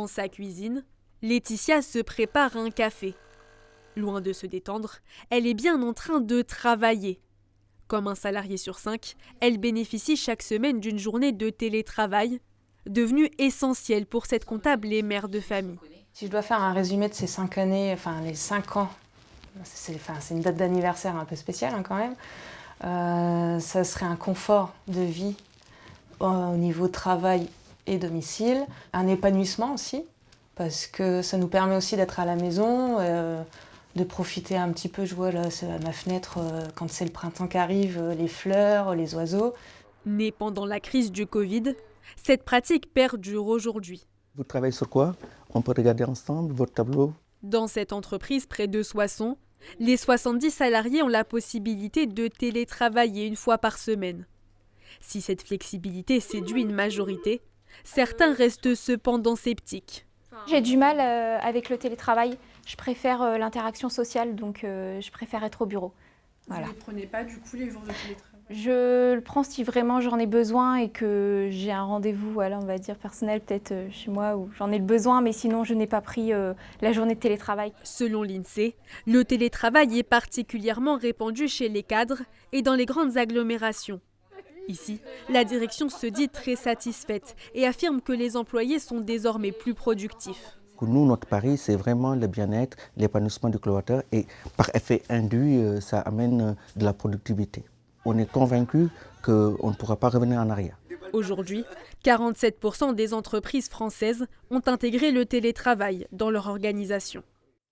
Dans sa cuisine, Laetitia se prépare un café. Loin de se détendre, elle est bien en train de travailler. Comme un salarié sur 5, elle bénéficie chaque semaine d'une journée de télétravail, devenue essentielle pour cette comptable et mère de famille. Si je dois faire un résumé de ces 5 années, enfin les 5 ans, c'est une date d'anniversaire un peu spéciale quand même, ça serait un confort de vie au niveau travail et domicile, un épanouissement aussi, parce que ça nous permet aussi d'être à la maison, de profiter un petit peu, je vois là, c'est à ma fenêtre, quand c'est le printemps qui arrive, les fleurs, les oiseaux. Née pendant la crise du Covid, cette pratique perdure aujourd'hui. Vous travaillez sur quoi? On peut regarder ensemble votre tableau. Dans cette entreprise près de Soissons, les 70 salariés ont la possibilité de télétravailler une fois par semaine. Si cette flexibilité séduit une majorité, certains restent cependant sceptiques. J'ai du mal avec le télétravail. Je préfère l'interaction sociale, donc je préfère être au bureau. Voilà. Vous ne prenez pas du coup les jours de télétravail? Je le prends si vraiment j'en ai besoin et que j'ai un rendez-vous, voilà, on va dire personnel peut-être chez moi où j'en ai le besoin, mais sinon je n'ai pas pris la journée de télétravail. Selon l'INSEE, le télétravail est particulièrement répandu chez les cadres et dans les grandes agglomérations. Ici, la direction se dit très satisfaite et affirme que les employés sont désormais plus productifs. Nous, notre pari, c'est vraiment le bien-être, l'épanouissement du collaborateur et par effet induit, ça amène de la productivité. On est convaincu qu'on ne pourra pas revenir en arrière. Aujourd'hui, 47% des entreprises françaises ont intégré le télétravail dans leur organisation.